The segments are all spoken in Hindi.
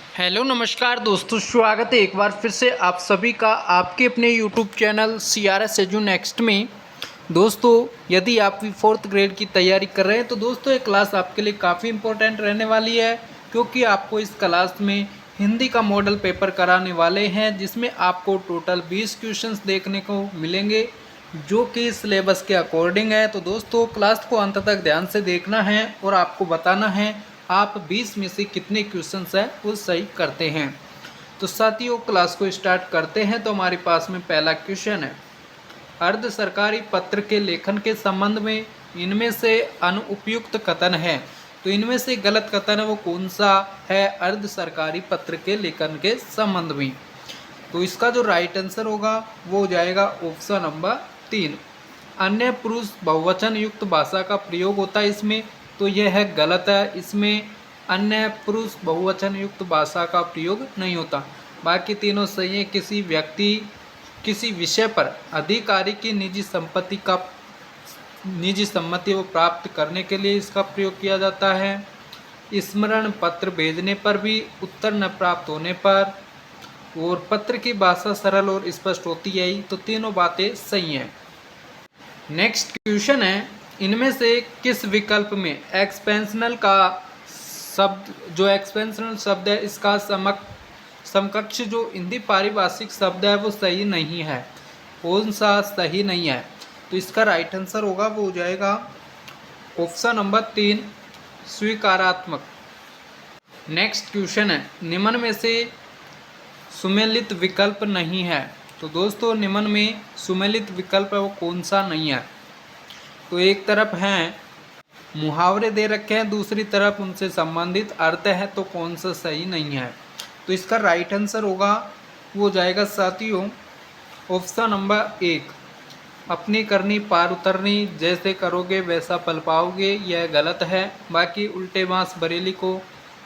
हेलो नमस्कार दोस्तों, स्वागत है एक बार फिर से आप सभी का आपके अपने YouTube channel CRS edu next में। दोस्तों, यदि आप भी 4th ग्रेड की तैयारी कर रहे हैं तो दोस्तों ये क्लास आपके लिए काफ़ी इम्पोर्टेंट रहने वाली है, क्योंकि आपको इस क्लास में हिंदी का मॉडल पेपर कराने वाले हैं, जिसमें आपको टोटल 20 क्वेश्चंस देखने को मिलेंगे जो कि सिलेबस के अकॉर्डिंग है। तो दोस्तों क्लास को अंत तक ध्यान से देखना है और आपको बताना है आप 20 में से कितने क्वेश्चंस है वो सही करते हैं। तो साथियों क्लास को स्टार्ट करते हैं। तो हमारे पास में पहला क्वेश्चन है, अर्ध सरकारी पत्र के लेखन के संबंध में इनमें से अनुपयुक्त कथन है। तो इनमें से गलत कथन है वो कौन सा है अर्ध सरकारी पत्र के लेखन के संबंध में। तो इसका जो राइट आंसर होगा वो हो जाएगा ऑप्शन नंबर 3, अन्य पुरुष बहुवचन युक्त भाषा का प्रयोग होता है इसमें। तो यह है गलत है, इसमें अन्य पुरुष बहुवचन युक्त भाषा का प्रयोग नहीं होता। बाकी तीनों सही है। किसी व्यक्ति किसी विषय पर अधिकारी की निजी सम्मति को प्राप्त करने के लिए इसका प्रयोग किया जाता है। स्मरण पत्र भेजने पर भी उत्तर न प्राप्त होने पर, और पत्र की भाषा सरल और स्पष्ट होती है। तो तीनों बातें सही हैं। नेक्स्ट क्वेश्चन है, इनमें से किस विकल्प में एक्सपेंशनल का शब्द जो एक्सपेंशनल शब्द है इसका समकक्ष जो हिंदी पारिभाषिक शब्द है वो सही नहीं है। कौन सा सही नहीं है? तो इसका राइट आंसर होगा वो हो जाएगा ऑप्शन नंबर 3, स्वीकारात्मक। नेक्स्ट क्वेश्चन है, निम्न में से सुमेलित विकल्प नहीं है। तो दोस्तों निम्न में सुमेलित विकल्प है वो कौन सा नहीं है? तो एक तरफ हैं मुहावरे दे रखे हैं, दूसरी तरफ उनसे संबंधित अर्थ है, तो कौन सा सही नहीं है? तो इसका राइट आंसर होगा वो हो जाएगा साथियों ऑप्शन नंबर 1, अपनी करनी पार उतरनी, जैसे करोगे वैसा पल पाओगे। यह गलत है। बाकी उल्टे बांस बरेली को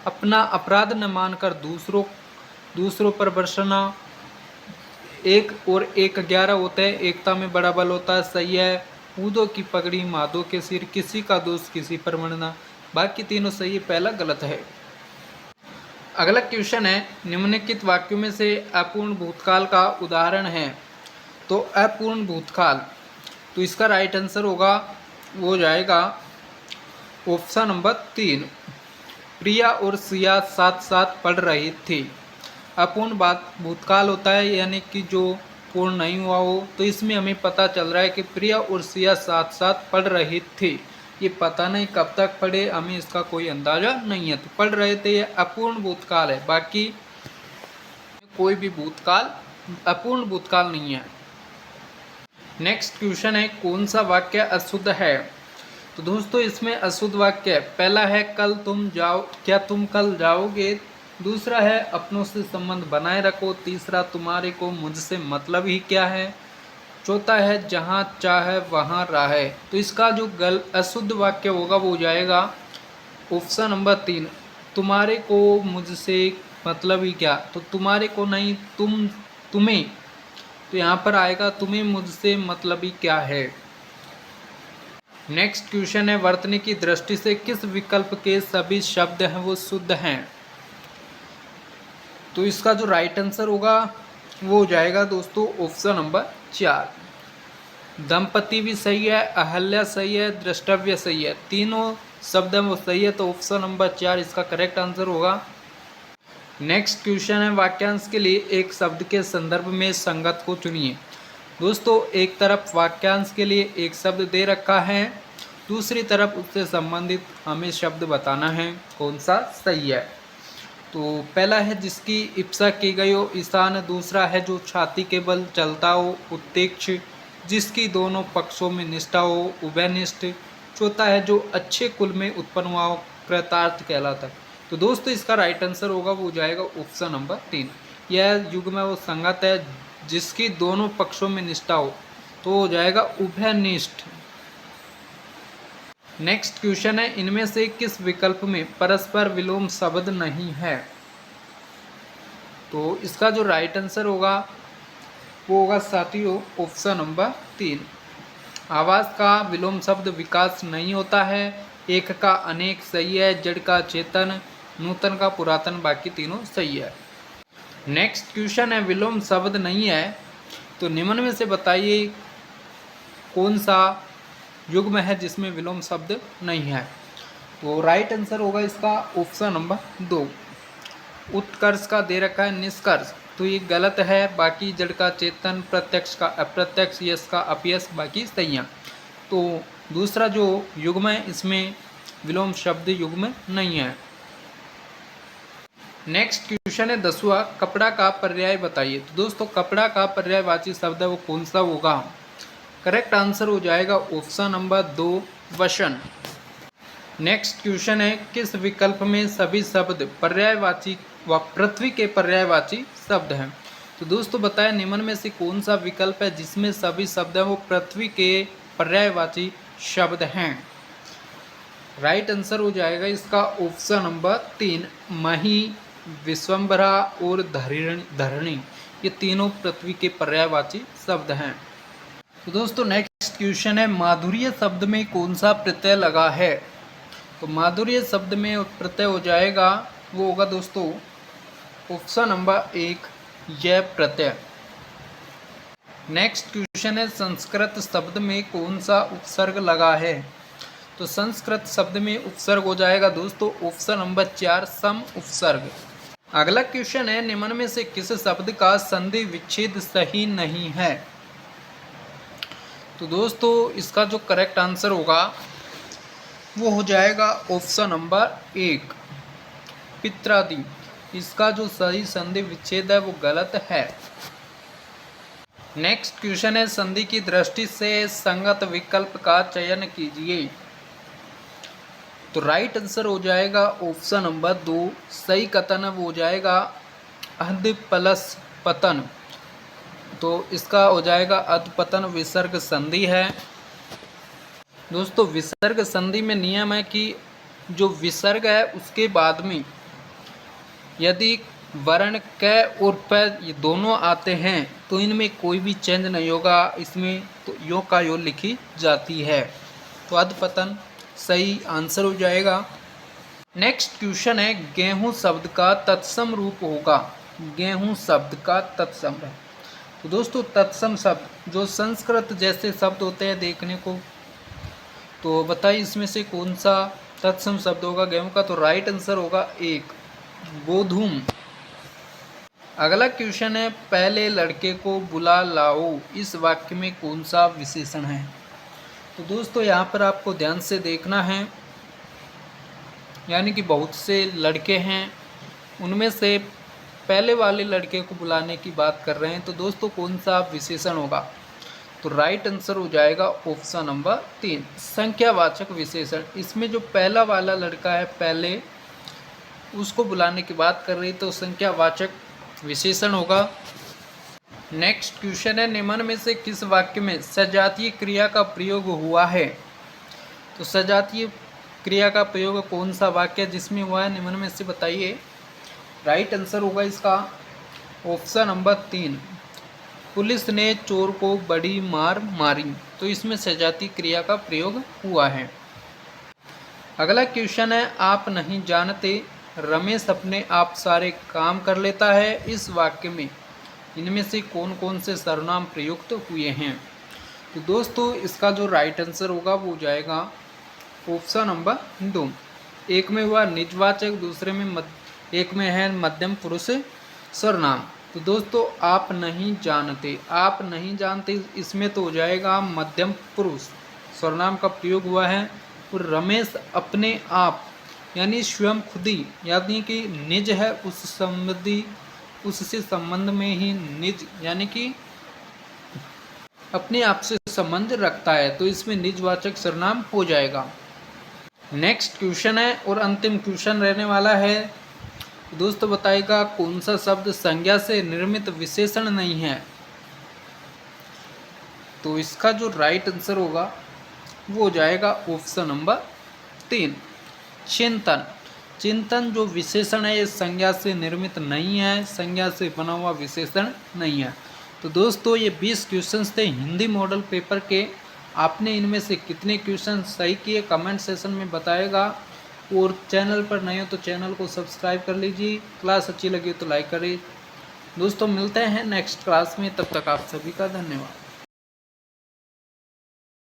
अपना अपराध न मानकर दूसरों पर बरसना, 1 और 1 11 होते हैं, एकता में बड़ा बल होता है, सही है। ऊदो की पगड़ी माधो के सिर, किसी का दोष किसी पर मरना। बाकी तीनों सही है, पहला गलत है। अगला क्वेश्चन है, निम्नलिखित वाक्यों में से अपूर्ण भूतकाल का उदाहरण है। तो अपूर्ण भूतकाल, तो इसका राइट आंसर होगा वो हो जाएगा ऑप्शन नंबर 3, प्रिया और सिया साथ साथ पढ़ रही थी। अपूर्ण भूतकाल होता है यानी कि जो पूर्ण नहीं हुआ हो। तो इसमें हमें पता चल रहा है कि प्रिया और सिया साथ साथ पढ़ रही थी। ये पता नहीं कब तक पढ़े, हमें इसका कोई अंदाज़ा नहीं है। तो पढ़ रहे थे, ये अपूर्ण भूतकाल है। बाकी कोई भी भूतकाल अपूर्ण भूतकाल नहीं है। नेक्स्ट क्वेश्चन है, कौन सा वाक्य अशुद्ध है? तो दोस्तों इसमें अशुद्ध वाक्य पहला है कल तुम जाओ, क्या तुम कल जाओगे। दूसरा है अपनों से संबंध बनाए रखो। तीसरा तुम्हारे को मुझसे मतलब ही क्या है। चौथा है जहाँ चाहे वहाँ राहे। तो इसका जो अशुद्ध वाक्य होगा वो हो जाएगा ऑप्शन नंबर 3, तुम्हारे को मुझसे मतलब ही क्या। तो तुम्हारे को नहीं, तुम्हें, तो यहाँ पर आएगा तुम्हें मुझसे मतलब ही क्या है। नेक्स्ट क्वेश्चन है, वर्तनी की दृष्टि से किस विकल्प के सभी शब्द हैं वो शुद्ध हैं। तो इसका जो राइट आंसर होगा वो हो जाएगा दोस्तों ऑप्शन नंबर 4, दंपति भी सही है, अहल्या सही है, द्रष्टव्य सही है। तीनों शब्द वो सही है। तो ऑप्शन नंबर 4 इसका करेक्ट आंसर होगा। नेक्स्ट क्वेश्चन है, वाक्यांश के लिए एक शब्द के संदर्भ में संगत को चुनिए। दोस्तों एक तरफ वाक्यांश के लिए एक शब्द दे रखा है, दूसरी तरफ उससे संबंधित हमें शब्द बताना है कौन सा सही है। तो पहला है जिसकी इप्सा की गई हो, ईशान। दूसरा है जो छाती के बल चलता हो, उत्तेक्ष। जिसकी दोनों पक्षों में निष्ठा हो, उभयनिष्ठ। चौथा है जो अच्छे कुल में उत्पन्न हुआ हो, कृतार्थ कहलाता है। तो दोस्तों इसका राइट आंसर होगा वो हो जाएगा ऑप्शन नंबर 3, यह युग्म है वो संगत है, जिसकी दोनों पक्षों में निष्ठा हो, तो हो जाएगा उभयनिष्ठ। नेक्स्ट क्वेश्चन है, इनमें से किस विकल्प में परस्पर विलोम शब्द नहीं है। तो इसका जो राइट आंसर होगा वो होगा साथियों ऑप्शन नंबर 3, आवाज़ का विलोम शब्द विकास नहीं होता है। एक का अनेक सही है, जड़ का चेतन, नूतन का पुरातन, बाकी तीनों सही है। नेक्स्ट क्वेश्चन है विलोम शब्द नहीं है तो निम्न में से बताइए कौन सा युग्म है जिसमें विलोम शब्द नहीं है। तो राइट आंसर होगा इसका ऑप्शन नंबर 2। उत्कर्ष का दे रखा है निष्कर्ष, तो ये गलत है। बाकी जड़ का चेतन, प्रत्यक्ष का अप्रत्यक्ष, यश का अपयश, बाकी सही है। तो दूसरा जो युग्म है इसमें विलोम शब्द युग्म नहीं है। नेक्स्ट क्वेश्चन है 10वां, कपड़ा का पर्याय बताइए। तो दोस्तों कपड़ा का पर्यायवाची शब्द है वो कौन सा होगा। करेक्ट आंसर हो जाएगा ऑप्शन नंबर 2 वसन। नेक्स्ट क्वेश्चन है किस विकल्प में सभी शब्द पर्यायवाची व पृथ्वी के पर्यायवाची शब्द हैं। तो दोस्तों बताएं निम्न में से कौन सा विकल्प है जिसमें सभी शब्द हैं वो पृथ्वी के पर्यायवाची शब्द हैं। राइट आंसर हो जाएगा इसका ऑप्शन नंबर 3 मही, विश्वम्भरा और धरणी, ये तीनों पृथ्वी के पर्यायवाची शब्द हैं। तो दोस्तों नेक्स्ट क्वेश्चन है माधुर्य शब्द में कौन सा प्रत्यय लगा है। तो माधुर्य शब्द में प्रत्यय हो जाएगा वो होगा दोस्तों ऑप्शन नंबर 1 यह प्रत्यय। नेक्स्ट क्वेश्चन है संस्कृत शब्द में कौन सा उपसर्ग लगा है। तो संस्कृत शब्द में उपसर्ग हो जाएगा दोस्तों ऑप्शन नंबर 4 सम उपसर्ग। अगला क्वेश्चन है निम्न में से किस शब्द का संधि विच्छेद सही नहीं है। तो दोस्तों इसका जो करेक्ट आंसर होगा वो हो जाएगा ऑप्शन नंबर 1 पित्रादि। इसका जो सही संधि विच्छेद है वो गलत है। नेक्स्ट क्वेश्चन है संधि की दृष्टि से संगत विकल्प का चयन कीजिए। तो राइट आंसर हो जाएगा ऑप्शन नंबर 2 सही कथन वो हो जाएगा अध प्लस पतन। तो इसका हो जाएगा अध पतन विसर्ग संधि है। दोस्तों विसर्ग संधि में नियम है कि जो विसर्ग है उसके बाद में यदि वर्ण क और प ये दोनों आते हैं तो इनमें कोई भी चेंज नहीं होगा, इसमें तो यो का यो लिखी जाती है। तो अध पतन सही आंसर हो जाएगा। नेक्स्ट क्वेश्चन है गेहूं शब्द का तत्सम रूप होगा। गेहूं शब्द का तत्सम है। तो दोस्तों तत्सम शब्द जो संस्कृत जैसे शब्द होते हैं देखने को, तो बताइए इसमें से कौन सा तत्सम शब्द होगा गेहूं का। तो राइट आंसर होगा 1 गोधूम। अगला क्वेश्चन है पहले लड़के को बुला लाओ, इस वाक्य में कौन सा विशेषण है। तो दोस्तों यहाँ पर आपको ध्यान से देखना है, यानी कि बहुत से लड़के हैं उनमें से पहले वाले लड़के को बुलाने की बात कर रहे हैं। तो दोस्तों कौन सा विशेषण होगा। तो राइट आंसर हो जाएगा ऑप्शन नंबर 3 संख्यावाचक विशेषण। इसमें जो पहला वाला लड़का है पहले उसको बुलाने की बात कर रही तो संख्यावाचक विशेषण होगा। नेक्स्ट क्वेश्चन है निम्न में से किस वाक्य में सजातीय क्रिया का प्रयोग हुआ है। तो सजातीय क्रिया का प्रयोग कौन सा वाक्य जिसमें हुआ है निम्न में से बताइए। राइट आंसर होगा इसका ऑप्शन नंबर 3 पुलिस ने चोर को बड़ी मार मारी। तो इसमें सजातीय क्रिया का प्रयोग हुआ है। अगला क्वेश्चन है आप नहीं जानते रमेश अपने आप सारे काम कर लेता है, इस वाक्य में इनमें से कौन कौन से सर्वनाम प्रयुक्त हुए हैं। तो दोस्तों इसका जो राइट आंसर होगा वो हो जाएगा ऑप्शन नंबर 2। एक में हुआ निजवाचक, दूसरे में एक में है मध्यम पुरुष सर्वनाम। तो दोस्तों आप नहीं जानते, आप नहीं जानते इसमें तो हो जाएगा मध्यम पुरुष सर्वनाम का प्रयोग हुआ है। और रमेश अपने आप यानी स्वयं खुद ही, यानी कि निज है उस संबंधी उससे संबंध में ही निज यानी कि अपने आप से संबंध रखता है, तो इसमें निजवाचक सर्वनाम हो जाएगा। नेक्स्ट क्वेश्चन है और अंतिम क्वेश्चन रहने वाला है। दोस्तों बताइएगा कौन सा शब्द संज्ञा से निर्मित विशेषण नहीं है। तो इसका जो राइट आंसर होगा वो हो जाएगा ऑप्शन नंबर 3 चिंतन। चिंतन जो विशेषण है ये संज्ञा से निर्मित नहीं है, संज्ञा से बना हुआ विशेषण नहीं है। तो दोस्तों ये 20 क्वेश्चंस थे हिंदी मॉडल पेपर के। आपने इनमें से कितने क्वेश्चन सही किए कमेंट सेशन में बताएगा। और चैनल पर नए हो तो चैनल को सब्सक्राइब कर लीजिए। क्लास अच्छी लगी हो तो लाइक करिए। दोस्तों मिलते हैं नेक्स्ट क्लास में, तब तक आप सभी का धन्यवाद।